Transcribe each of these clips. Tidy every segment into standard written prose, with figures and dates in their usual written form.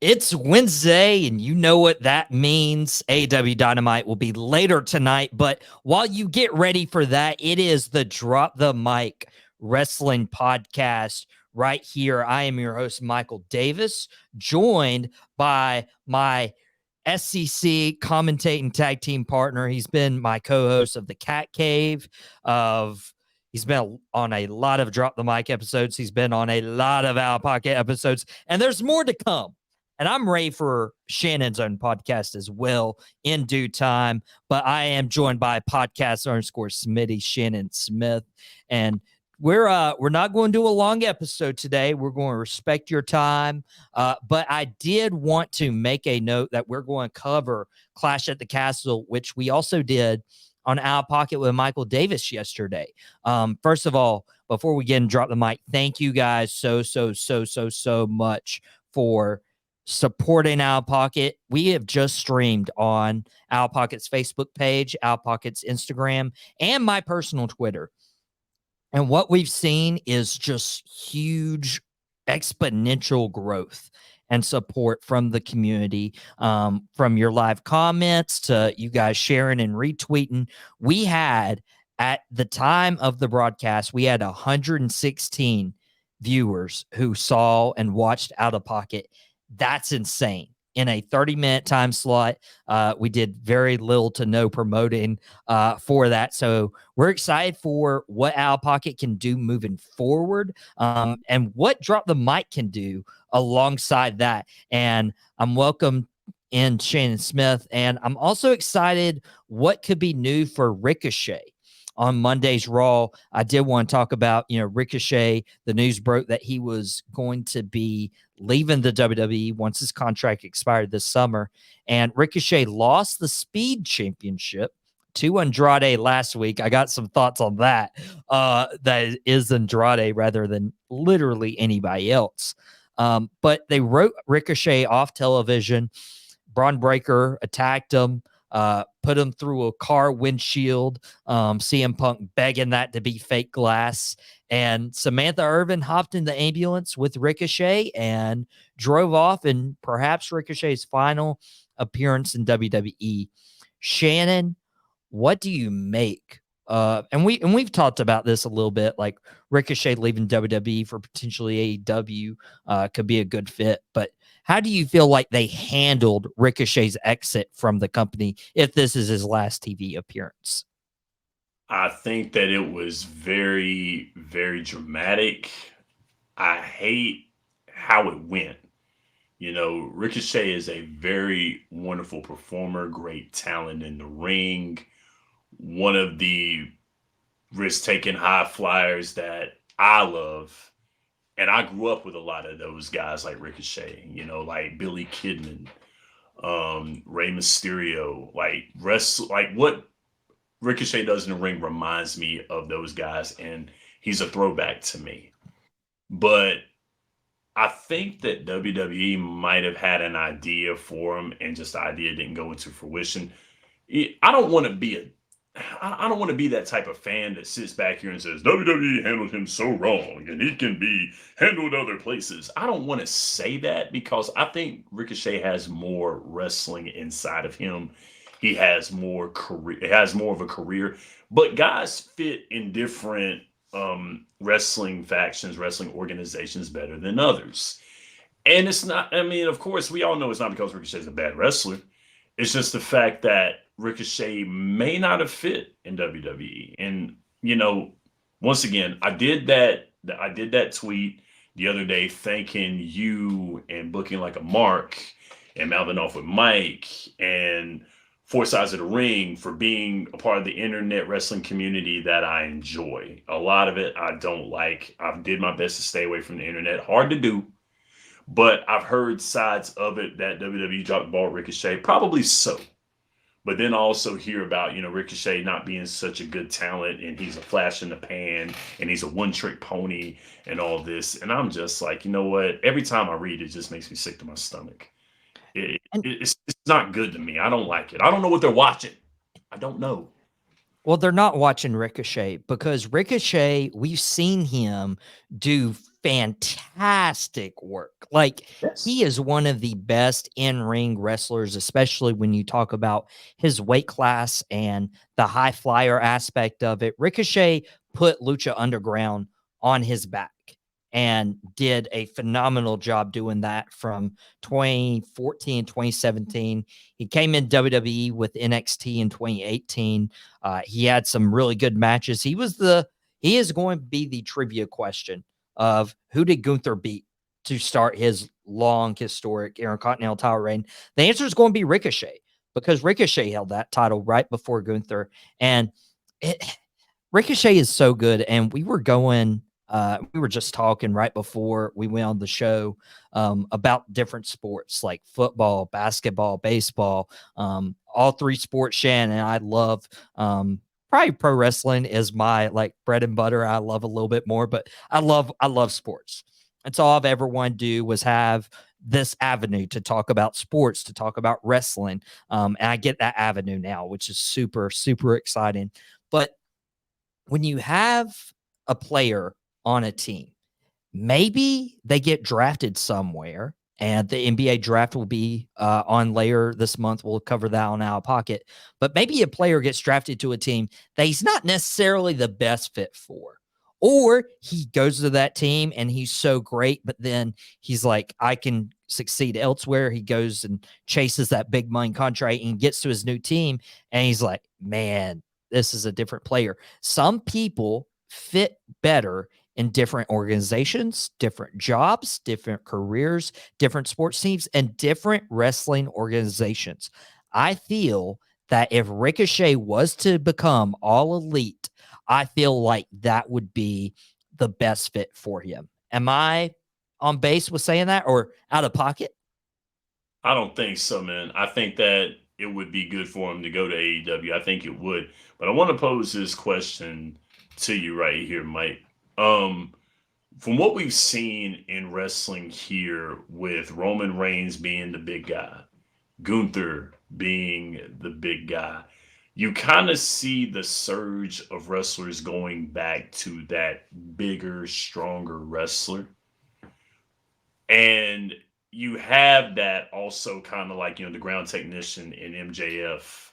It's Wednesday, and you know what that means. AEW Dynamite will be later tonight, but while you get ready for that, it is the Drop the Mic Wrestling Podcast right here. I am your host, Michael Davis, joined by my SEC commentating tag team partner. He's been my co-host of the Cat Cave, he's been on a lot of Drop the Mic episodes. He's been on a lot of Out of Pocket episodes, and there's more to come. And I'm ready for Shannon's own podcast as well in due time. But I am joined by podcast underscore Smitty, Shannon Smith. And we're not going to do a long episode today. We're going to respect your time. But I did want to make a note that we're going to cover Clash at the Castle, which we also did on Out of Pocket with Michael Davis yesterday. First of all, before we get and drop the mic, thank you guys so much for supporting Out of Pocket. We have just streamed on Out of Pocket's Facebook page, Out of Pocket's Instagram, and my personal Twitter. And what we've seen is just huge exponential growth and support from the community, from your live comments to you guys sharing and retweeting. We had, at the time of the broadcast, we had 116 viewers who saw and watched Out of Pocket. That's insane. In a 30-minute time slot, we did very little to no promoting for that. So we're excited for what Out of Pocket can do moving forward, and what Drop the Mic can do alongside that. And I'm welcome in Shannon Smith, and I'm also excited what could be new for Ricochet. On Monday's Raw, I did want to talk about, Ricochet. The news broke that he was going to be leaving the WWE once his contract expired this summer. And Ricochet lost the Speed Championship to Andrade last week. I got some thoughts on that. That is Andrade rather than literally anybody else. But they wrote Ricochet off television. Braun Breaker attacked him. Put him through a car windshield. CM Punk begging that to be fake glass. And Samantha Irvin hopped in the ambulance with Ricochet and drove off in perhaps Ricochet's final appearance in WWE. Shannon, what do you make? And we've talked about this a little bit, like Ricochet leaving WWE for potentially AEW could be a good fit, but how do you feel like they handled Ricochet's exit from the company if this is his last TV appearance? I think that it was very, very dramatic. I hate how it went. Ricochet is a very wonderful performer, great talent in the ring, one of the risk taking high flyers that I love. And I grew up with a lot of those guys like Ricochet, like Billy Kidman, Rey Mysterio, like what Ricochet does in the ring reminds me of those guys, and he's a throwback to me. But I think that WWE might have had an idea for him, and just the idea didn't go into fruition. I don't want to be I don't want to be that type of fan that sits back here and says WWE handled him so wrong and he can be handled other places. I don't want to say that because I think Ricochet has more wrestling inside of him. He has more career. He has more of a career. But guys fit in different wrestling factions, wrestling organizations better than others. And it's not. I mean, of course, we all know it's not because Ricochet is a bad wrestler. It's just the fact that Ricochet may not have fit in WWE. And once again, I did that tweet the other day thanking you and Booking Like a Mark and Mouthing Off with Mike and Four Sides of the Ring for being a part of the internet wrestling community that I enjoy. A lot of it I don't like. I did my best to stay away from the internet. Hard to do. But I've heard sides of it that WWE dropped the ball at Ricochet. Probably so. But then I also hear about, Ricochet not being such a good talent and he's a flash in the pan and he's a one-trick pony and all this. And I'm just like, you know what? Every time I read it, just makes me sick to my stomach. It's not good to me. I don't like it. I don't know what they're watching. I don't know. Well, they're not watching Ricochet because Ricochet, we've seen him do fantastic work. Like, Yes. he is one of the best in-ring wrestlers, especially when you talk about his weight class and the high flyer aspect of it. Ricochet put Lucha Underground on his back and did a phenomenal job doing that from 2014, 2017. He came in WWE with NXT in 2018. He had some really good matches. He is going to be the trivia question of who did Gunther beat to start his long, historic Intercontinental title reign. The answer is going to be Ricochet, because Ricochet held that title right before Gunther. And it, Ricochet is so good. And we were just talking right before we went on the show about different sports like football, basketball, baseball, all three sports. Shannon and I love. Probably pro wrestling is my like bread and butter. I love a little bit more, but I love sports. That's all I've ever wanted to do, was have this avenue to talk about sports, to talk about wrestling. And I get that avenue now, which is super, super exciting. But when you have a player on a team, maybe they get drafted somewhere, and the NBA draft will be on later this month. We'll cover that on Out of Pocket. But maybe a player gets drafted to a team that he's not necessarily the best fit for. Or he goes to that team and he's so great, but then he's like, I can succeed elsewhere. He goes and chases that big money contract and gets to his new team. And he's like, man, this is a different player. Some people fit better in different organizations, different jobs, different careers, different sports teams, and different wrestling organizations. I feel that if Ricochet was to become all elite, I feel like that would be the best fit for him. Am I on base with saying that, or out of pocket? I don't think so, man. I think that it would be good for him to go to AEW. I think it would. But I want to pose this question to you right here, Mike. Um, from what we've seen in wrestling here, with Roman Reigns being the big guy, Gunther being the big guy, you kind of see the surge of wrestlers going back to that bigger, stronger wrestler. And you have that also kind of like, the ground technician in MJF,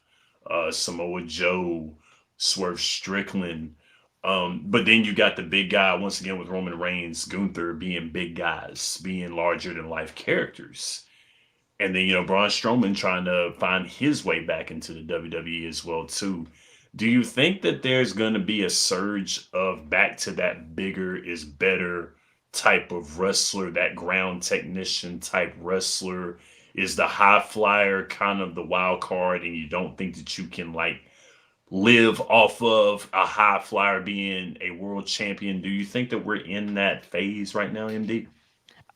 Samoa Joe, Swerve Strickland. But then you got the big guy once again with Roman Reigns, Gunther, being big guys, being larger than life characters. And then, Braun Strowman trying to find his way back into the WWE as well too. Do you think that there's going to be a surge of back to that bigger is better type of wrestler, that ground technician type wrestler? Is the high flyer kind of the wild card, and you don't think that you can like live off of a high flyer being a world champion? Do you think that we're in that phase right now, MD?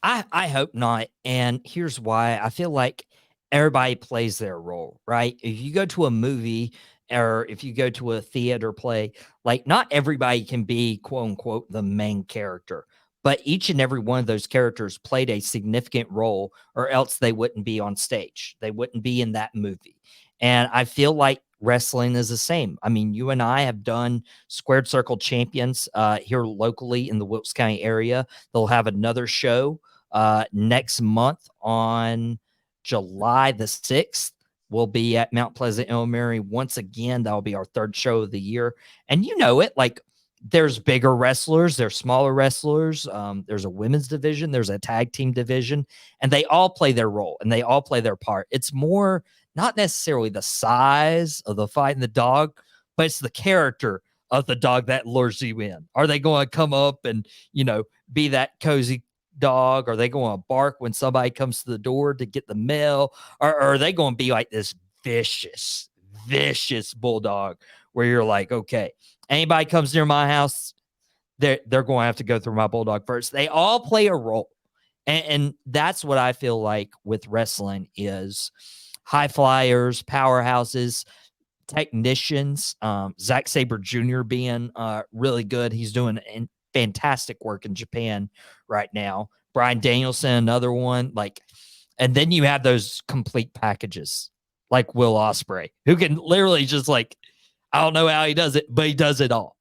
I hope not. And here's why. I feel like everybody plays their role, right? If you go to a movie or if you go to a theater play, like not everybody can be quote unquote the main character, but each and every one of those characters played a significant role, or else they wouldn't be on stage. They wouldn't be in that movie. And I feel like wrestling is the same. I mean, you and I have done Squared Circle Champions here locally in the Wilkes County area. They'll have another show next month on July the 6th. We'll be at Mount Pleasant, Illinois once again. That'll be our third show of the year. And you know it, like there's bigger wrestlers, there's smaller wrestlers, there's a women's division, there's a tag team division, and they all play their role and they all play their part. It's more not necessarily the size of the fight and the dog, but it's the character of the dog that lures you in. Are they going to come up and, be that cozy dog? Are they going to bark when somebody comes to the door to get the mail? Or are they going to be like this vicious, vicious bulldog where you're like, okay, anybody comes near my house, they're going to have to go through my bulldog first. They all play a role. And that's what I feel like with wrestling is high flyers, powerhouses, technicians. Zack Sabre Jr. being really good. He's doing fantastic work in Japan right now. Brian Danielson, another one. And then you have those complete packages like Will Ospreay, who can literally just I don't know how he does it, but he does it all.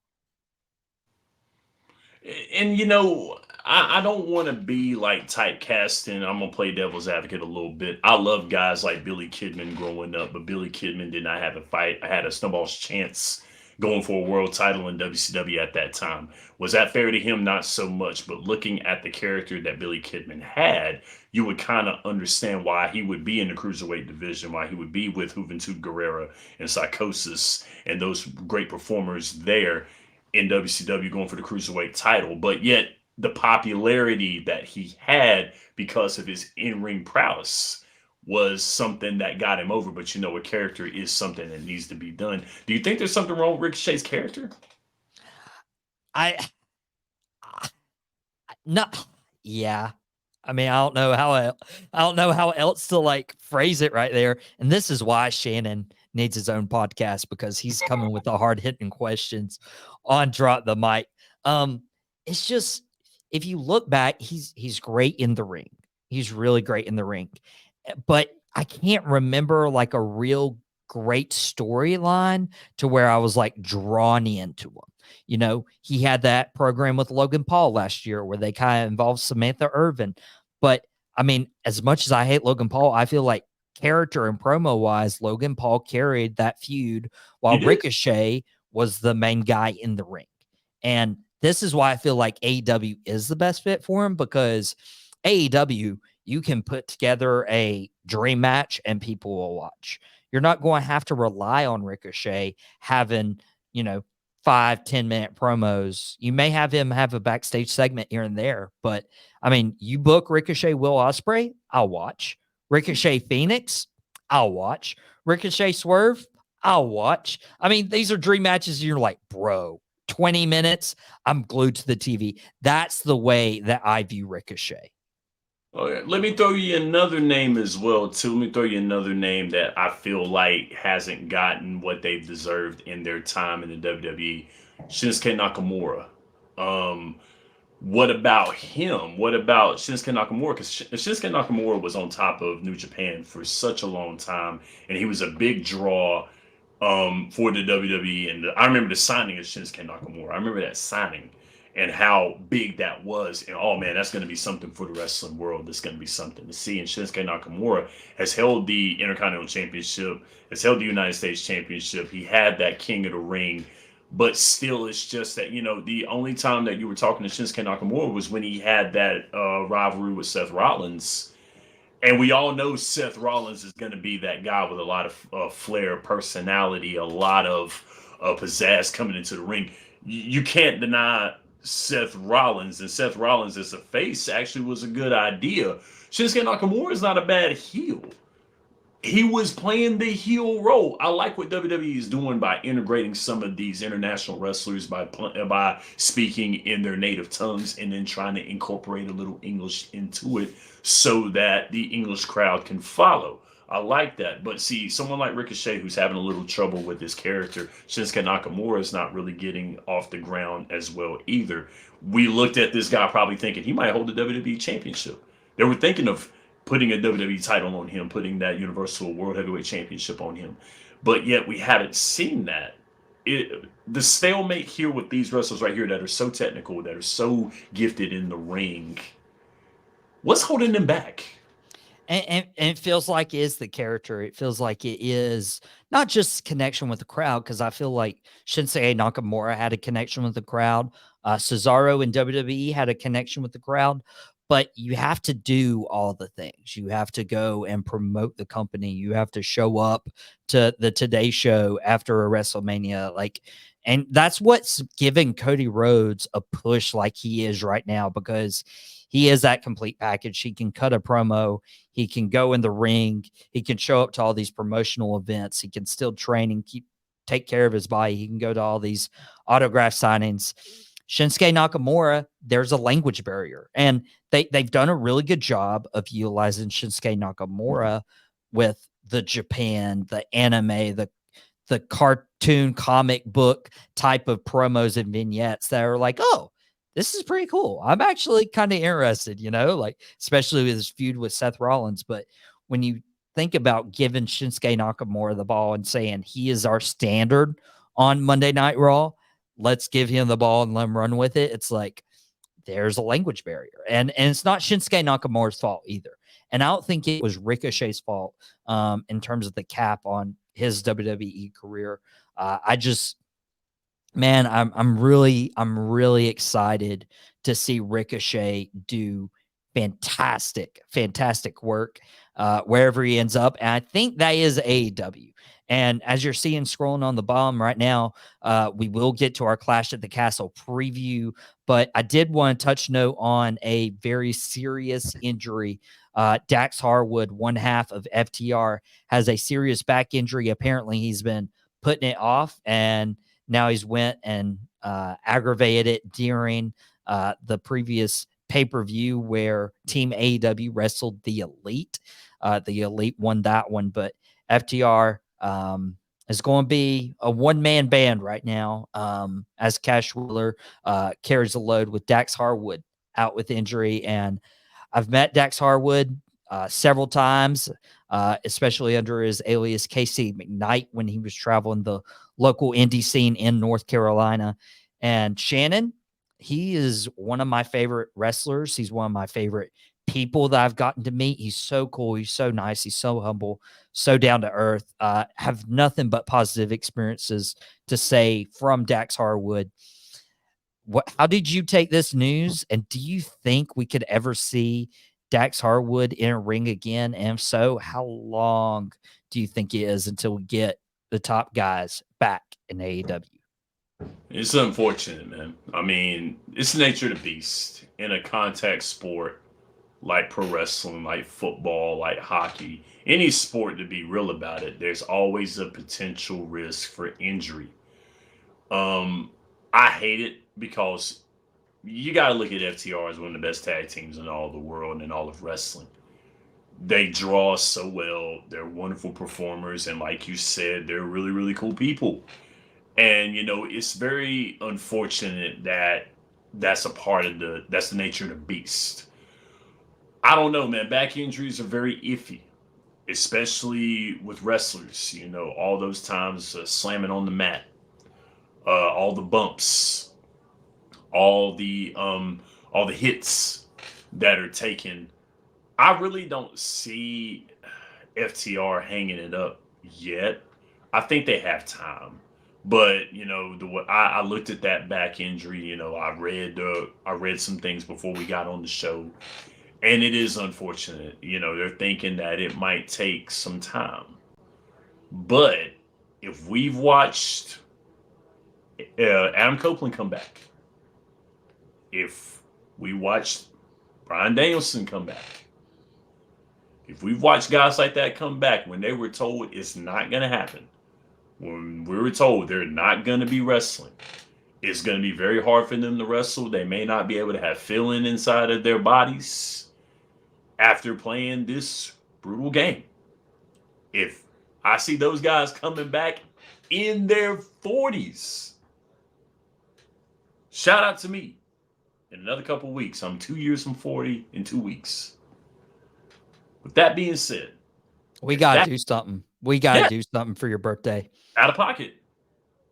And I don't want to be like typecasting. I'm gonna play devil's advocate a little bit. I love guys like Billy Kidman growing up, but Billy Kidman did not have a fight. I had a snowball's chance going for a world title in WCW at that time. Was that fair to him? Not so much. But looking at the character that Billy Kidman had, you would kind of understand why he would be in the cruiserweight division, why he would be with Juventud Guerrera and Psychosis and those great performers there in WCW going for the cruiserweight title. But yet the popularity that he had because of his in-ring prowess was something that got him over. But a character is something that needs to be done. Do you think there's something wrong with Ricochet's character? I no, yeah. I mean, I don't know how else to like phrase it right there. And this is why Shannon needs his own podcast, because he's coming with the hard hitting questions on Drop the Mic. It's just, if you look back, he's great in the ring. He's really great in the ring. But I can't remember like a real great storyline to where I was like drawn into him. He had that program with Logan Paul last year where they kind of involved Samantha Irvin. But I mean, as much as I hate Logan Paul, I feel like character and promo wise, Logan Paul carried that feud while Ricochet was the main guy in the ring. And this is why I feel like AEW is the best fit for him, because AEW, you can put together a dream match and people will watch. You're not going to have to rely on Ricochet having, 5-10 minute promos. You may have him have a backstage segment here and there, but I mean, you book Ricochet Will Ospreay, I'll watch. Ricochet Phoenix, I'll watch. Ricochet Swerve, I'll watch. I mean, these are dream matches. And you're like, bro, 20 minutes, I'm glued to the TV. That's the way that I view Ricochet. Okay, let me throw you another name as well, too. Let me throw you another name that I feel like hasn't gotten what they've deserved in their time in the WWE. Shinsuke Nakamura. Um, what about him? What about Shinsuke Nakamura? Because Shinsuke Nakamura was on top of New Japan for such a long time, and he was a big draw for the WWE. And I remember the signing of Shinsuke Nakamura. I remember that signing and how big that was. And oh man, that's going to be something for the wrestling world. That's going to be something to see. And Shinsuke Nakamura has held the Intercontinental Championship, has held the United States Championship. He had that King of the Ring. But still, it's just that, the only time that you were talking to Shinsuke Nakamura was when he had that rivalry with Seth Rollins. And we all know Seth Rollins is going to be that guy with a lot of flair, personality, a lot of pizzazz coming into the ring. You can't deny Seth Rollins, and Seth Rollins as a face actually was a good idea. Shinsuke Nakamura is not a bad heel. He was playing the heel role. I like what WWE is doing by integrating some of these international wrestlers by speaking in their native tongues and then trying to incorporate a little English into it so that the English crowd can follow. I like that. But see, someone like Ricochet who's having a little trouble with his character, Shinsuke Nakamura is not really getting off the ground as well either. We looked at this guy probably thinking he might hold the WWE Championship. They were thinking of putting a WWE title on him, putting that Universal World Heavyweight Championship on him. But yet we haven't seen that. The stalemate here with these wrestlers right here that are so technical, that are so gifted in the ring, what's holding them back? And it feels like it is the character. It feels like it is not just connection with the crowd, because I feel like Shinsuke Nakamura had a connection with the crowd. Cesaro in WWE had a connection with the crowd. But you have to do all the things. You have to go and promote the company. You have to show up to the Today Show after a WrestleMania. And that's what's giving Cody Rhodes a push like he is right now, because he is that complete package. He can cut a promo. He can go in the ring. He can show up to all these promotional events. He can still train and take care of his body. He can go to all these autograph signings. Shinsuke Nakamura, there's a language barrier. And they've done a really good job of utilizing Shinsuke Nakamura with the Japan, the anime, the cartoon comic book type of promos and vignettes that are like, oh, this is pretty cool. I'm actually kind of interested, especially with his feud with Seth Rollins. But when you think about giving Shinsuke Nakamura the ball and saying he is our standard on Monday Night Raw, let's give him the ball and let him run with it. It's like, there's a language barrier. And it's not Shinsuke Nakamura's fault either. And I don't think it was Ricochet's fault in terms of the cap on his WWE career. I just, man, I'm really excited to see Ricochet do fantastic work wherever he ends up. And I think that is AEW. And as you're seeing scrolling on the bottom right now, we will get to our Clash at the Castle preview. But I did want to touch note on a very serious injury. Dax Harwood, one half of FTR, has a serious back injury. Apparently, he's been putting it off, and now he's went and aggravated it during the previous pay-per-view where Team AEW wrestled the Elite. The Elite won that one, but FTR is going to be a one-man band right now as Cash Wheeler carries the load with Dax Harwood out with injury. And I've met Dax Harwood several times, especially under his alias Casey McKnight when he was traveling the local indie scene in North Carolina. And Shannon, he is one of my favorite wrestlers. He's one of my favorite people that I've gotten to meet. He's so cool. He's so nice. He's so humble, so down to earth. Have nothing but positive experiences to say from Dax Harwood. How did you take this news? And do you think we could ever see Dax Harwood in a ring again? And if so, how long do you think it is until we get the top guys back in AEW? It's unfortunate, man. I mean, it's the nature of the beast in a contact sport like pro wrestling, like football, like hockey. Any sport, to be real about it, there's always a potential risk for injury. Um, I hate it because you got to look at FTR as one of the best tag teams in all the world and all of wrestling. They draw so well. They're wonderful performers, and like you said, they're really, really cool people. And it's very unfortunate that that's the nature of the beast. I don't know, man. Back injuries are very iffy, especially with wrestlers. All those times slamming on the mat, all the bumps, all the hits that are taken. I really don't see FTR hanging it up yet. I think they have time, but I looked at that back injury. I read some things before we got on the show, and it is unfortunate. They're thinking that it might take some time, but if we've watched Adam Copeland come back, if we watched Bryan Danielson come back, if we've watched guys like that come back when they were told it's not going to happen, when we were told they're not going to be wrestling, it's going to be very hard for them to wrestle. They may not be able to have feeling inside of their bodies after playing this brutal game. If I see those guys coming back in their 40s, shout out to me. In another couple of weeks, I'm 2 years from 40 in 2 weeks. With that being said, we got to do something. We got to do something for your birthday. Out of pocket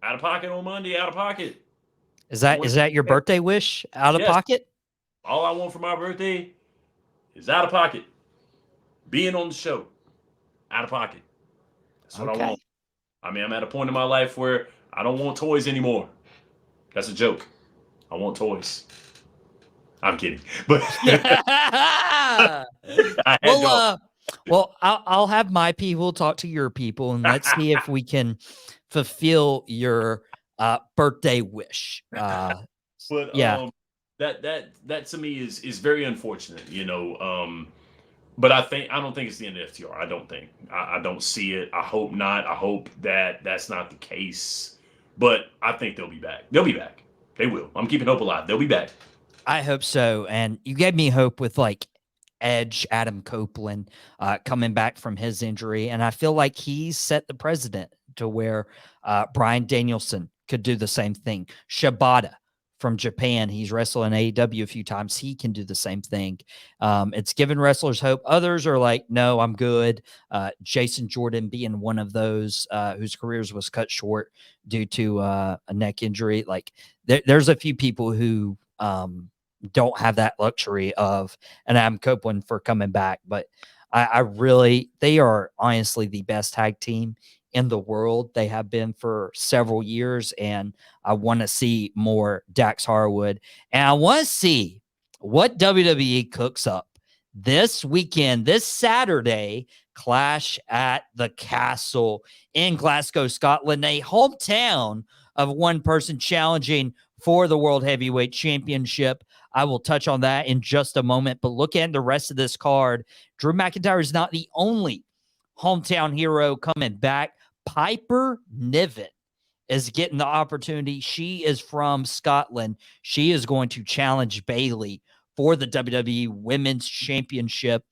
on Monday. Out of pocket. Is that your birthday wish? Out of pocket? All I want for my birthday is out of pocket. Being on the show. Out of pocket. That's what I want. I mean, I'm at a point in my life where I don't want toys anymore. That's a joke. I want toys. I'm kidding. But well, I'll have my people talk to your people, and let's see if we can fulfill your birthday wish. But yeah, that to me is very unfortunate. But I don't think it's the end of FTR. I don't think. I don't see it. I hope not. I hope that that's not the case. But I think they'll be back. They'll be back. They will. I'm keeping hope alive. They'll be back. I hope so. And you gave me hope with like Edge, Adam Copeland coming back from his injury. And I feel like he's set the precedent to where Bryan Danielson could do the same thing. Shibata from Japan, he's wrestled in AEW a few times. He can do the same thing. It's given wrestlers hope. Others are like, no, I'm good. Jason Jordan being one of those whose careers was cut short due to a neck injury. Like there's a few people who don't have that luxury of an Adam Copeland for coming back. But I really, they are honestly the best tag team in the world. They have been for several years, and I want to see more Dax Harwood, and I want to see what WWE cooks up this weekend, this Saturday. Clash at the Castle in Glasgow, Scotland, a hometown of one person challenging for the World Heavyweight Championship. I will touch on that in just a moment, but look at the rest of this card. Drew McIntyre is not the only hometown hero coming back. Piper Niven is getting the opportunity. She is from Scotland. She is going to challenge Bayley for the WWE Women's Championship.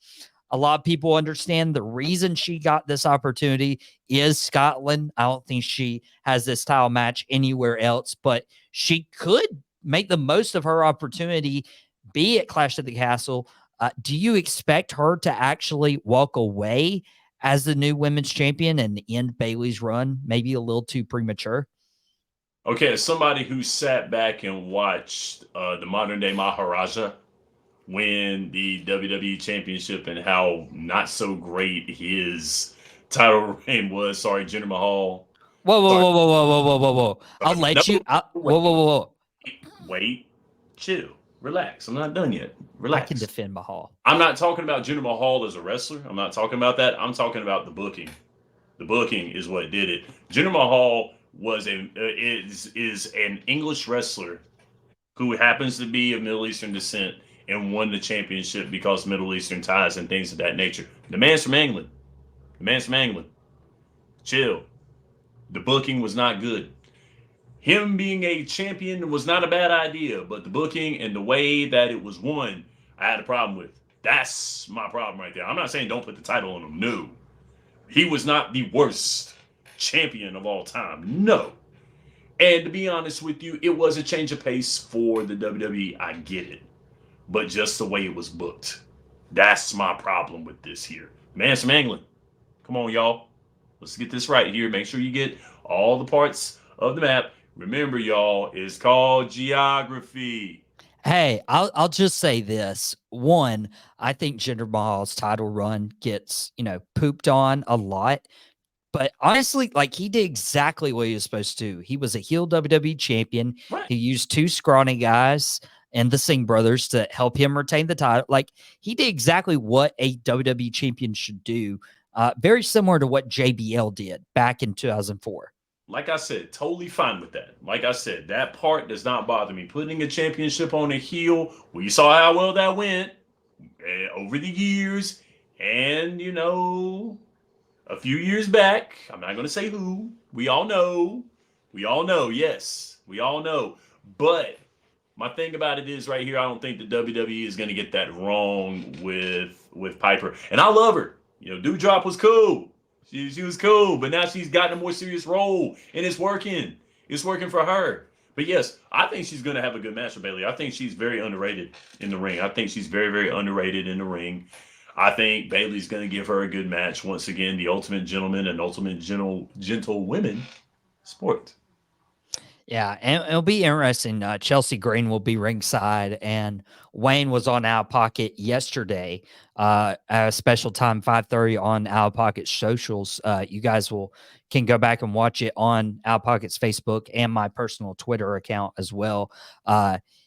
A lot of people understand the reason she got this opportunity is Scotland. I don't think she has this title match anywhere else, but she could make the most of her opportunity, be at Clash at the Castle. Do you expect her to actually walk away as the new women's champion and end Bayley's run maybe a little too premature? Okay, as somebody who sat back and watched the modern day Maharaja win the WWE Championship and how not so great his title reign was. Sorry, Jinder Mahal. Whoa, whoa, Sorry, whoa, whoa, whoa, whoa, whoa, whoa, whoa. I'll sorry. No, let you. Whoa, wait, whoa, whoa, whoa. wait, chill, relax. I'm not done yet. I can Relax. defend Mahal. I'm not talking about Jinder Mahal as a wrestler. I'm not talking about that. I'm talking about the booking. The booking is what did it. Jinder Mahal is an English wrestler who happens to be of Middle Eastern descent and won the championship because Middle Eastern ties and things of that nature. The man's from England. The man's from England. Chill. The booking was not good. Him being a champion was not a bad idea, but the booking and the way that it was won, I had a problem with. That's my problem right there. I'm not saying don't put the title on him. No. He was not the worst champion of all time. No. And to be honest with you, it was a change of pace for the WWE. I get it. But just the way it was booked. That's my problem with this here. Man's from England. Come on, y'all. Let's get this right here. Make sure you get all the parts of the map. Remember, y'all, it's called geography. Hey, I'll just say this. One, I think Jinder Mahal's title run gets, pooped on a lot. But honestly, like he did exactly what he was supposed to. He was a heel WWE champion. Right. He used two scrawny guys and the Singh brothers to help him retain the title. Like he did exactly what a WWE champion should do. Very similar to what JBL did back in 2004. Like I said, totally fine with that. Like I said, that part does not bother me. Putting a championship on a heel, we saw how well that went over the years. And, a few years back, I'm not going to say who. We all know. We all know. Yes, we all know. But my thing about it is right here, I don't think the WWE is going to get that wrong with Piper. And I love her. Dewdrop was cool. She was cool, but now she's gotten a more serious role, and it's working. It's working for her. But yes, I think she's going to have a good match with Bayley. I think she's very underrated in the ring. I think she's very, very underrated in the ring. I think Bayley's going to give her a good match. Once again, the ultimate gentleman and ultimate gentle women sport. Yeah, and it'll be interesting. Chelsea Green will be ringside, and Wayne was on Out of Pocket yesterday. At a special time, 5:30 on Out of Pocket socials. You guys can go back and watch it on Out of Pocket's Facebook and my personal Twitter account as well.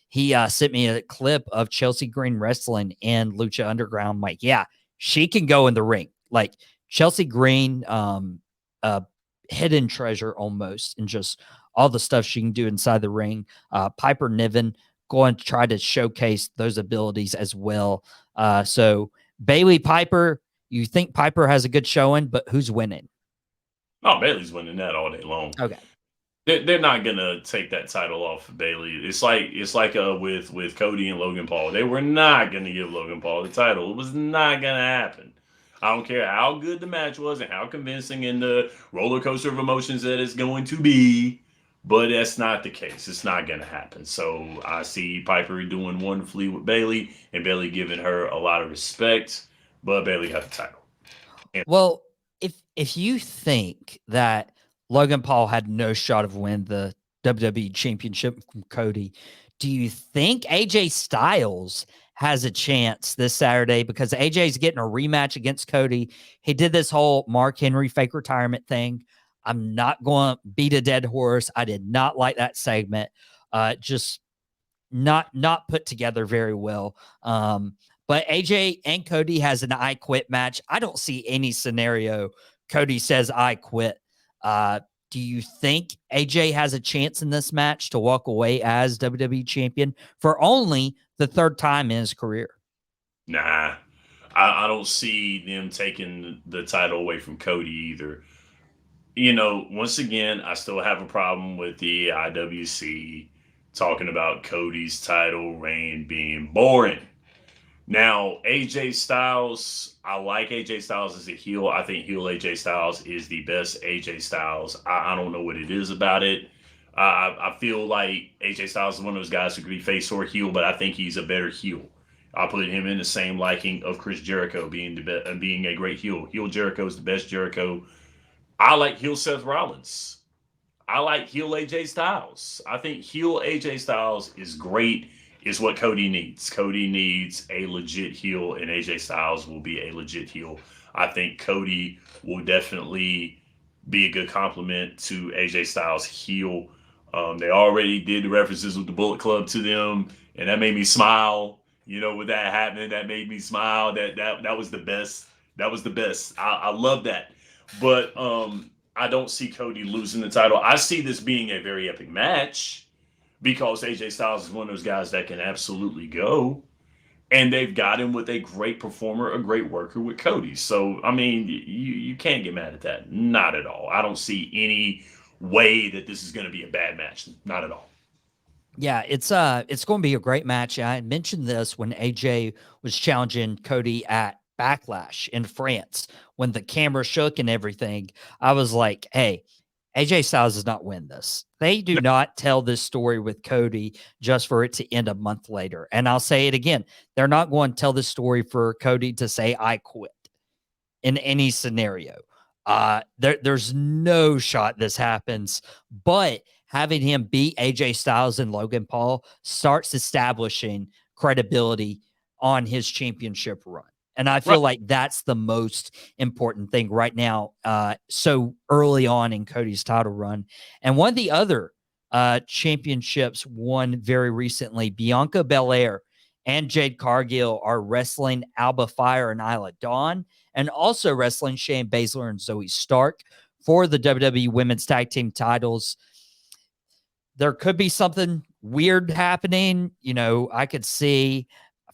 He sent me a clip of Chelsea Green wrestling in Lucha Underground. I'm like, yeah, she can go in the ring. Like Chelsea Green, hidden treasure almost, and just all the stuff she can do inside the ring. Piper Niven going to try to showcase those abilities as well. So Bayley Piper, you think Piper has a good showing, but who's winning? Oh, Bayley's winning that all day long. Okay. They're not gonna take that title off of Bayley. It's like with Cody and Logan Paul. They were not gonna give Logan Paul the title. It was not gonna happen. I don't care how good the match was and how convincing and the roller coaster of emotions that it's going to be, but that's not the case. It's not gonna happen. So I see Piper doing wonderfully with Bayley and Bayley giving her a lot of respect, but Bayley has the title. Well, if you think that Logan Paul had no shot of winning the WWE Championship from Cody, Do you think AJ Styles has a chance this Saturday? Because AJ's getting a rematch against Cody. He did this whole Mark Henry fake retirement thing. I'm not going to beat a dead horse. I did not like that segment. Just not put together very well. But AJ and Cody has an I quit match. I don't see any scenario Cody says I quit. Do you think AJ has a chance in this match to walk away as WWE champion for only the third time in his career? Nah, I don't see them taking the title away from Cody either. Once again, I still have a problem with the IWC talking about Cody's title reign being boring. Now, AJ Styles, I like AJ Styles as a heel. I think heel AJ Styles is the best AJ Styles. I don't know what it is about it. I feel like AJ Styles is one of those guys who could be face or heel, but I think he's a better heel. I put him in the same liking of Chris Jericho being a great heel. Heel Jericho is the best Jericho. I like heel Seth Rollins. I like heel AJ Styles. I think heel AJ Styles is great, is what Cody needs. Cody needs a legit heel, and AJ Styles will be a legit heel. I think Cody will definitely be a good compliment to AJ Styles' heel. They already did the references with the Bullet Club to them, and that made me smile. With that happening, that made me smile. That was the best. That was the best. I love that. But I don't see Cody losing the title. I see this being a very epic match because AJ Styles is one of those guys that can absolutely go. And they've got him with a great performer, a great worker with Cody. So, I mean, you can't get mad at that. Not at all. I don't see any way that this is going to be a bad match. Not at all. Yeah, it's going to be a great match. I mentioned this when AJ was challenging Cody at Backlash in France when the camera shook and everything. I was like, "Hey, AJ Styles does not win this. They do not tell this story with Cody just for it to end a month later." And I'll say it again: they're not going to tell this story for Cody to say "I quit" in any scenario. There's no shot this happens, but having him beat AJ Styles and Logan Paul starts establishing credibility on his championship run. And I Right. feel like that's the most important thing right now, so early on in Cody's title run. And one of the other championships won very recently, Bianca Belair and Jade Cargill are wrestling Alba Fire and Isla Dawn, and also wrestling Shayna Baszler and Zoe Stark for the WWE Women's Tag Team titles. There could be something weird happening. I could see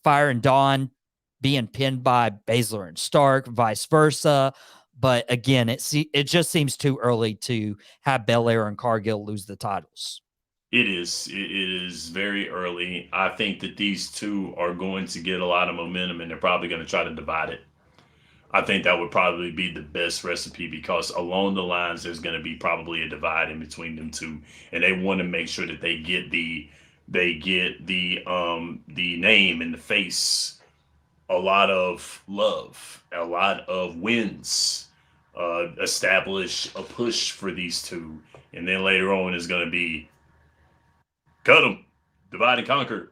Fire and Dawn being pinned by Baszler and Stark, vice versa. But again, it just seems too early to have Belair and Cargill lose the titles. It is. It is very early. I think that these two are going to get a lot of momentum and they're probably going to try to divide it. I think that would probably be the best recipe because along the lines there's going to be probably a divide in between them two, and they want to make sure that they get the name and the face, a lot of love, a lot of wins, establish a push for these two, and then later on is going to be cut them, divide and conquer.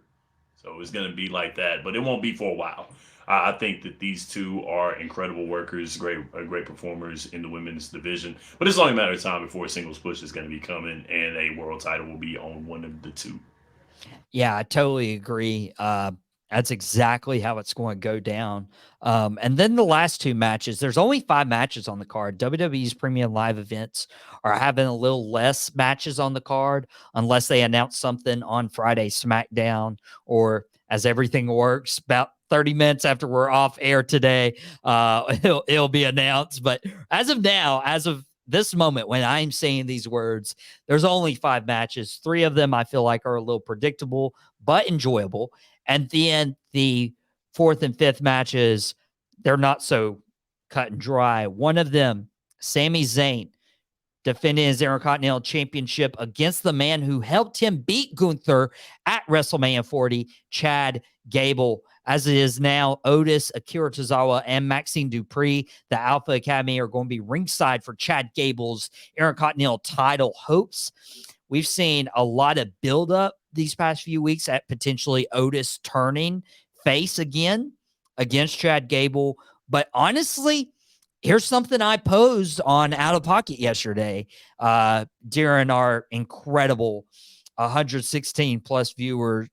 So it's going to be like that, but it won't be for a while. I think that these two are incredible workers, great performers in the women's division. But it's only a matter of time before a singles push is going to be coming, and a world title will be on one of the two. Yeah, I totally agree. That's exactly how it's going to go down. And then the last two matches, there's only 5 matches on the card. WWE's premium live events are having a little less matches on the card unless they announce something on Friday SmackDown, or as everything works, about 30 minutes after we're off air today, it'll be announced. But as of now, as of this moment when I'm saying these words, there's only 5 matches. 3 of them I feel like are a little predictable but enjoyable. And then the 4th and 5th matches, they're not so cut and dry. One of them, Sami Zayn, defending his Intercontinental Championship against the man who helped him beat Gunther at WrestleMania 40, Chad Gable. As it is now, Otis, Akira Tozawa, and Maxine Dupree, the Alpha Academy, are going to be ringside for Chad Gable's Intercontinental title hopes. we've seen a lot of buildup these past few weeks at potentially Otis turning face again against Chad Gable. But honestly, here's something I posed on Out of Pocket yesterday during our incredible 116 plus viewers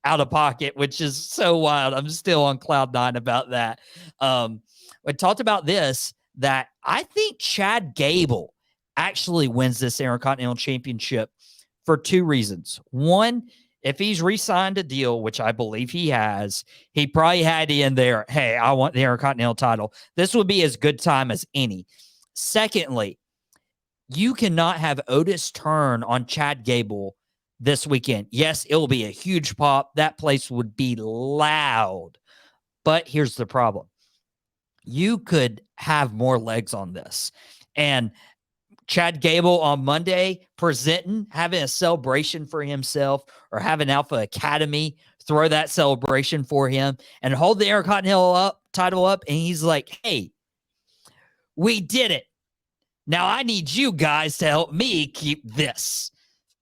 Out of Pocket, which is so wild. I'm still on cloud nine about that. I talked about this, that I think Chad Gable actually wins this Intercontinental Championship for two reasons. One, if he's re-signed a deal, which I believe he has, he probably had in there, hey, I want the Intercontinental title. This would be as good time as any. Secondly, you cannot have Otis turn on Chad Gable this weekend. Yes, it'll be a huge pop. That place would be loud. But here's the problem. You could have more legs on this. And Chad Gable on Monday presenting, having a celebration for himself, or having Alpha Academy throw that celebration for him and hold the Intercontinental title up. And he's like, hey, we did it. Now I need you guys to help me keep this,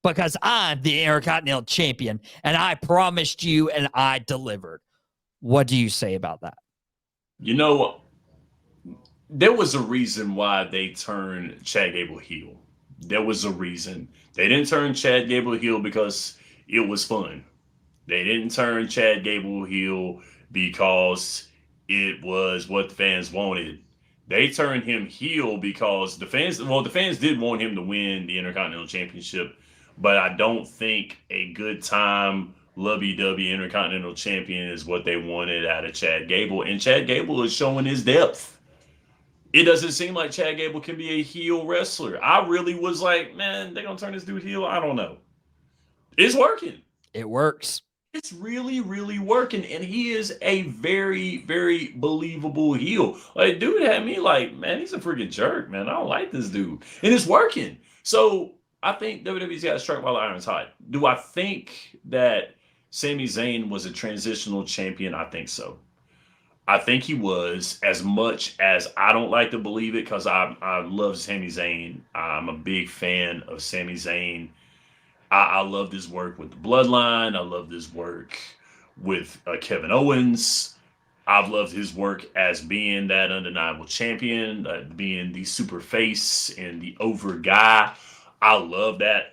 because I'm the Intercontinental Champion and I promised you and I delivered. What do you say about that? You know, there was a reason why they turned Chad Gable heel. There was a reason. They didn't turn Chad Gable heel because it was fun. They didn't turn Chad Gable heel because it was what the fans wanted. They turned him heel because the fans did want him to win the Intercontinental Championship, but I don't think a good time lovey-dovey Intercontinental Champion is what they wanted out of Chad Gable. And Chad Gable is showing his depth. It doesn't seem like Chad Gable can be a heel wrestler. I really was like, man, they're going to turn this dude heel? I don't know. It's working. It works. It's really, really working, and he is a very, very believable heel. Like, dude had me like, man, he's a freaking jerk, man. I don't like this dude, and it's working. So I think WWE's got to strike while the iron's hot. Do I think that Sami Zayn was a transitional champion? I think so. I think he was, as much as I don't like to believe it because I love Sami Zayn. I'm a big fan of Sami Zayn. I love his work with the Bloodline. I love his work with Kevin Owens. I've loved his work as being that undeniable champion, being the super face and the over guy. I love that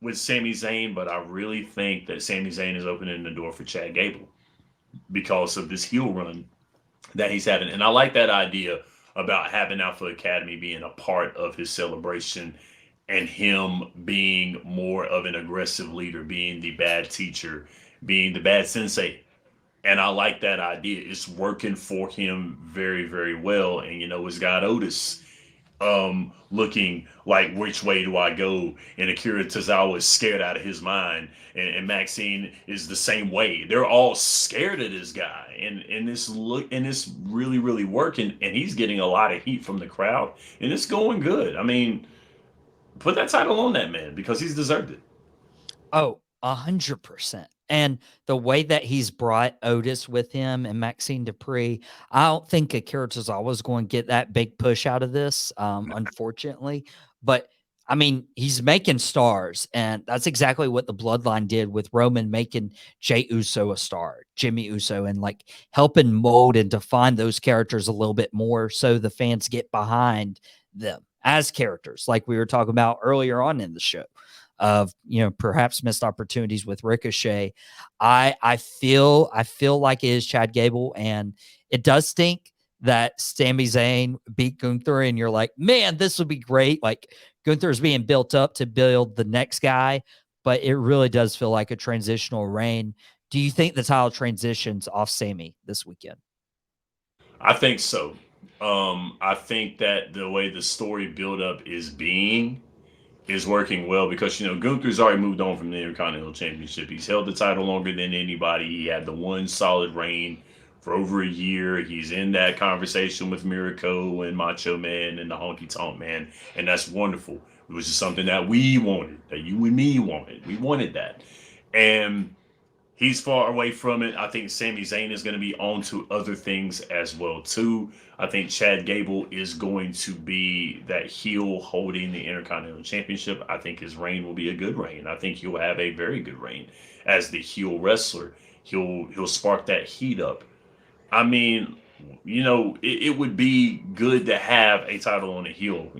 with Sami Zayn, but I really think that Sami Zayn is opening the door for Chad Gable because of this heel run that he's having. And I like that idea about having Alpha Academy being a part of his celebration and him being more of an aggressive leader, being the bad teacher, being the bad sensei. And I like that idea. It's working for him very, very well. And you know, it's got Otis looking like which way do I go? And Akira Tozawa is scared out of his mind. And Maxine is the same way. They're all scared of this guy. And it's really, really working. And he's getting a lot of heat from the crowd. And it's going good. I mean, put that title on that man because he's deserved it. Oh, 100%. And the way that he's brought Otis with him and Maxine Dupree, I don't think Akira Tozawa was going to get that big push out of this, unfortunately. But I mean, he's making stars, and that's exactly what the Bloodline did with Roman making Jey Uso a star, Jimmy Uso, and like helping mold and define those characters a little bit more so the fans get behind them as characters, like we were talking about earlier on in the show of, you know, perhaps missed opportunities with Ricochet. I feel like it is Chad Gable, and it does stink that Sami Zayn beat Gunther, and you're like, man, this would be great. Like Gunther's being built up to build the next guy, but it really does feel like a transitional reign. Do you think the title transitions off Sami this weekend? I think so. I think that the way the story build up is working well because you know Gunther's already moved on from the Intercontinental Championship. He's held the title longer than anybody. He had the one solid reign for over a year. He's in that conversation with Miracle and Macho Man and the Honky Tonk Man, and that's wonderful. It was just something that we wanted, that you and me wanted. We wanted that, and he's far away from it. I think Sami Zayn is going to be on to other things as well too. I think Chad Gable is going to be that heel holding the Intercontinental Championship. I think his reign will be a good reign. I think he'll have a very good reign as the heel wrestler. He'll spark that heat up. I mean, it would be good to have a title on the heel,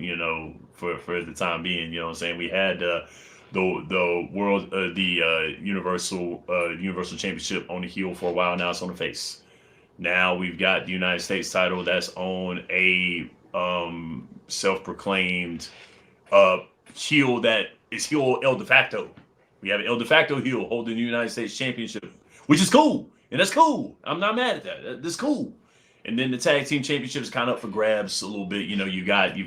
for the time being. You know what I'm saying? We had the world the Universal Championship on the heel for a while. Now it's on the face. Now we've got the United States title that's on a self-proclaimed uh, heel that is heel El de facto. We have an El de facto heel holding the United States Championship, which is cool, and that's cool. I'm not mad at that. That's cool. And then the tag team championship is kind of up for grabs a little bit. You've got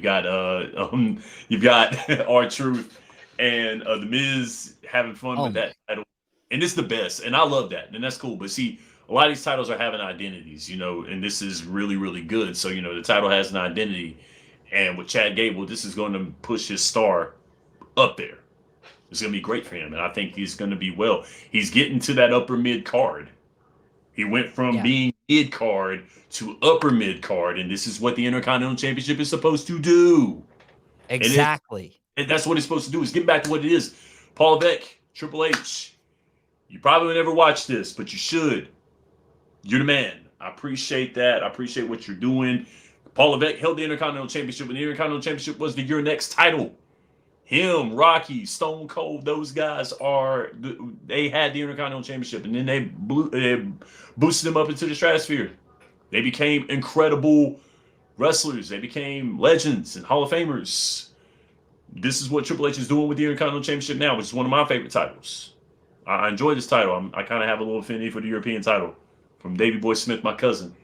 our Truth and the Miz having fun Oh with my. that title, and it's the best, and I love that, and that's cool. But see, a lot of these titles are having identities, and this is really really good. So the title has an identity, and with Chad Gable, this is going to push his star up there. It's going to be great for him, and I think he's going to be well. He's getting to that upper mid card. He went from Yeah, being mid card to upper mid card, and this is what the Intercontinental Championship is supposed to do. And exactly. that's what it's supposed to do, is get back to what it is. Paul Beck, Triple H, you probably will never watch this, but you should. You're the man. I appreciate that. I appreciate what you're doing. Paul Levesque held the Intercontinental Championship, and the Intercontinental Championship was the your next title. Him, Rocky, Stone Cold, those guys they had the Intercontinental Championship, and then they boosted them up into the stratosphere. They became incredible wrestlers. They became legends and Hall of Famers. This is what Triple H is doing with the Intercontinental Championship now, which is one of my favorite titles. I enjoy this title. I kind of have a little affinity for the European title from Davey Boy Smith, my cousin.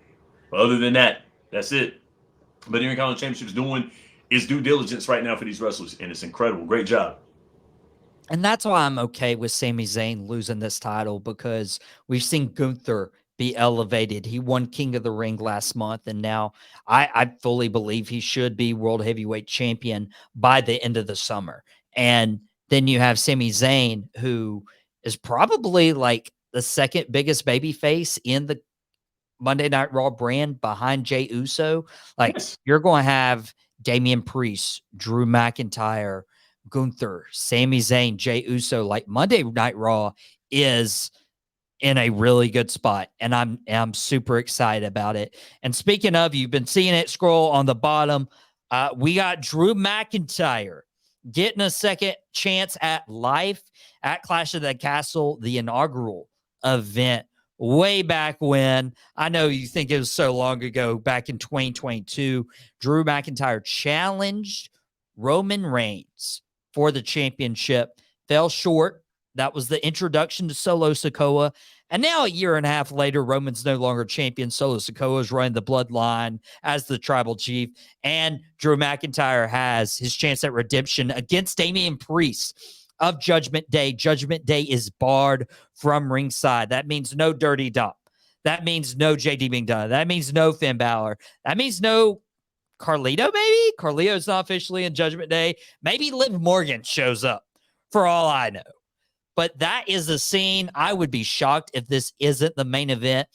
But other than that, that's it. But the Intercontinental Championship is doing its due diligence right now for these wrestlers, and it's incredible. Great job. And that's why I'm okay with Sami Zayn losing this title, because we've seen Gunther be elevated. He won King of the Ring last month, and now I fully believe he should be World Heavyweight Champion by the end of the summer. And then you have Sami Zayn, who is probably like the second biggest baby face in the Monday Night Raw brand behind Jey Uso. Like, Yes. you're going to have Damian Priest, Drew McIntyre, Gunther, Sami Zayn, Jey Uso. Like, Monday Night Raw is in a really good spot, and I'm super excited about it. And speaking of, you've been seeing it scroll on the bottom. We got Drew McIntyre getting a second chance at life at Clash of the Castle, the inaugural event way back when. I know you think it was so long ago, back in 2022. Drew McIntyre challenged Roman Reigns for the championship, fell short. That was the introduction to Solo Sikoa. And now, a year and a half later, Roman's no longer champion. Solo Sikoa is running the bloodline as the tribal chief. And Drew McIntyre has his chance at redemption against Damian Priest of Judgment Day. Judgment Day is barred from ringside. That means no Dirty Dom. That means no JD being done. That means no Finn Balor. That means no Carlito, maybe? Carlito's not officially in Judgment Day. Maybe Liv Morgan shows up, for all I know. But that is a scene. I would be shocked if this isn't the main event.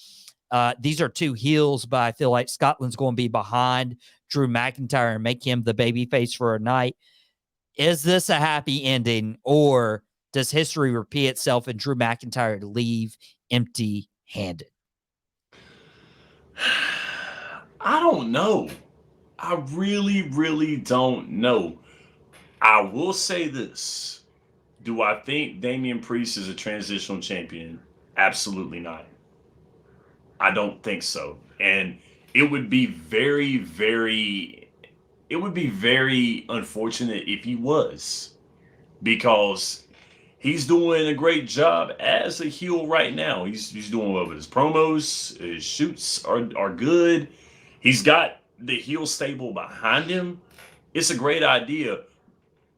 These are two heels, but I feel like Scotland's going to be behind Drew McIntyre and make him the babyface for a night. Is this a happy ending, or does history repeat itself and Drew McIntyre leave empty-handed? I don't know. I really, really don't know. I will say this. Do I think Damian Priest is a transitional champion? Absolutely not. I don't think so. And it would be very unfortunate if he was, because he's doing a great job as a heel right now. He's doing well with his promos. His shoots are good. He's got the heel stable behind him. It's a great idea.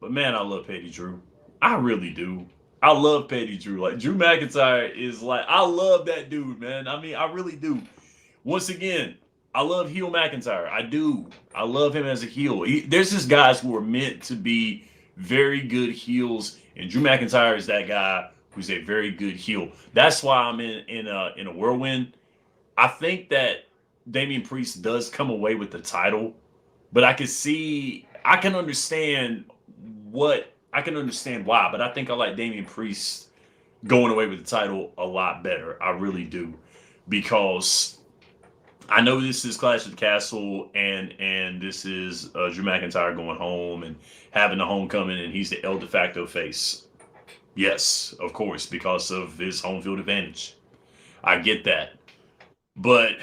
But man, I love Petty Drew. I really do. I love Petty Drew. Like, Drew McIntyre is like, I love that dude, man. I mean, I really do. Once again, I love heel McIntyre. I do. I love him as a heel. There's just guys who are meant to be very good heels, and Drew McIntyre is that guy who's a very good heel. That's why I'm in a whirlwind. I think that Damian Priest does come away with the title, but I can understand I can understand why, but I think I like Damian Priest going away with the title a lot better. I really do, because I know this is Clash of the Castle, and this is Drew McIntyre going home and having the homecoming, and he's the El de facto face. Yes, of course, because of his home field advantage. I get that, but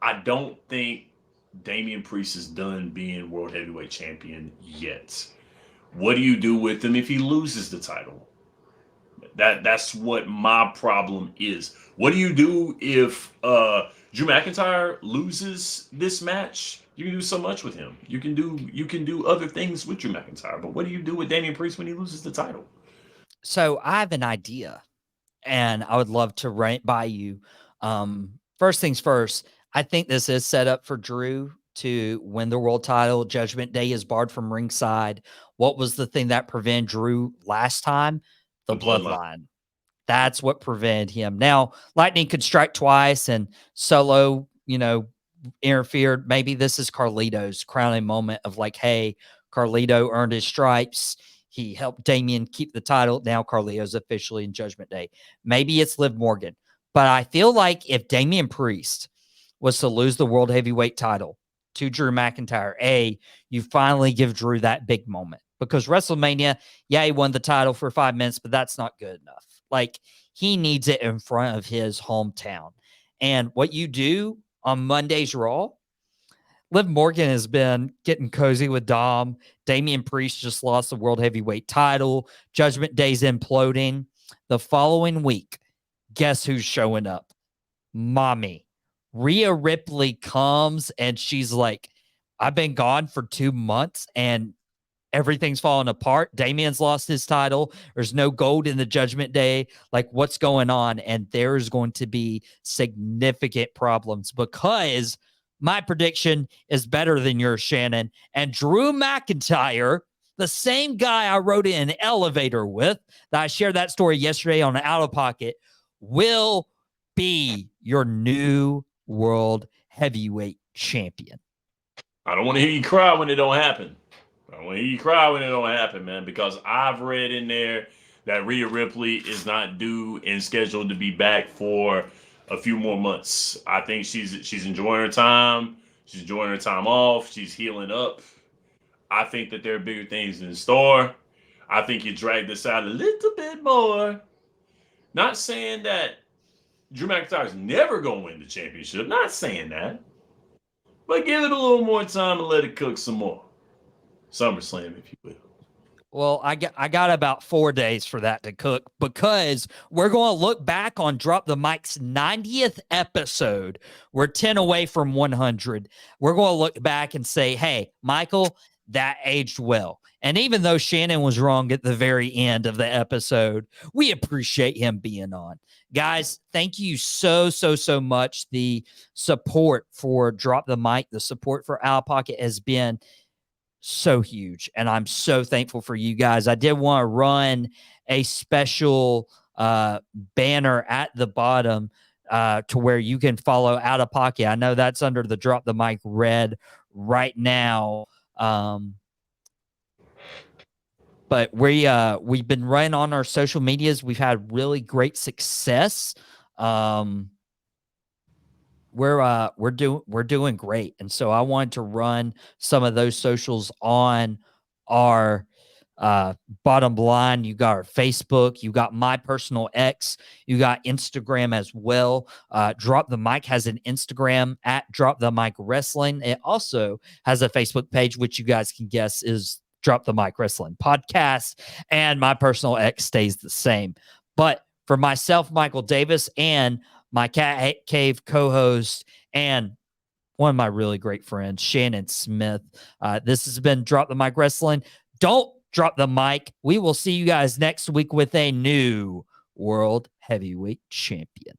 I don't think Damian Priest is done being World Heavyweight Champion yet. What do you do with him if he loses the title? That's what my problem is. What do you do if Drew McIntyre loses this match? You can do so much with him. You can do other things with Drew McIntyre. But what do you do with Damian Priest when he loses the title? So I have an idea, and I would love to run it by you. First things first, I think this is set up for Drew to win the world title. Judgment Day is barred from ringside. What was the thing that prevented Drew last time? The The bloodline. bloodline. That's what prevented him. Now, Lightning could strike twice and Solo, interfered. Maybe this is Carlito's crowning moment of like, hey, Carlito earned his stripes. He helped Damien keep the title. Now Carlito's officially in Judgment Day. Maybe it's Liv Morgan. But I feel like if Damian Priest was to lose the World Heavyweight title to Drew McIntyre, you finally give Drew that big moment. Because WrestleMania, yeah, he won the title for 5 minutes, but that's not good enough. Like, he needs it in front of his hometown. And what you do on Monday's Raw, Liv Morgan has been getting cozy with Dom. Damian Priest just lost the World Heavyweight title. Judgment Day's imploding. The following week, guess who's showing up? Mommy. Rhea Ripley comes and she's like, I've been gone for 2 months and everything's falling apart. Damian's lost his title. There's no gold in the Judgment Day. Like, what's going on? And there's going to be significant problems because my prediction is better than yours, Shannon. And Drew McIntyre, the same guy I rode in an elevator with, that I shared that story yesterday on Out of Pocket, will be your new world heavyweight champion. I don't want to hear you cry when it don't happen. I don't want to hear you cry when it don't happen, man, because I've read in there that Rhea Ripley is not due and scheduled to be back for a few more months. I think she's enjoying her time. She's enjoying her time off. She's healing up. I think that there are bigger things in store. I think you drag this out a little bit more. Not saying that Drew McIntyre's never going to win the championship. Not saying that. But give it a little more time and let it cook some more. SummerSlam, if you will. Well, I got about 4 days for that to cook because we're going to look back on Drop the Mic's 90th episode. We're 10 away from 100. We're going to look back and say, hey, Michael, that aged well. And even though Shannon was wrong at the very end of the episode, we appreciate him being on. Guys, thank you so much. The support for Drop the Mic, the support for Out of Pocket has been so huge, and I'm so thankful for you guys. I did want to run a special banner at the bottom to where you can follow Out of Pocket. I know that's under the Drop the Mic red right now. But we've been running on our social medias. We've had really great success. We're doing great. And so I wanted to run some of those socials on our bottom line. You got our Facebook, you got my personal X, you got Instagram as well. Drop the Mic has an Instagram at Drop the Mic Wrestling. It also has a Facebook page, which you guys can guess is Drop the Mic Wrestling Podcast, and my personal X stays the same. But for myself, Michael Davis, and my Cat Cave co-host, and one of my really great friends, Shannon Smith, this has been Drop the Mic Wrestling. Don't drop the mic. We will see you guys next week with a new World Heavyweight Champion.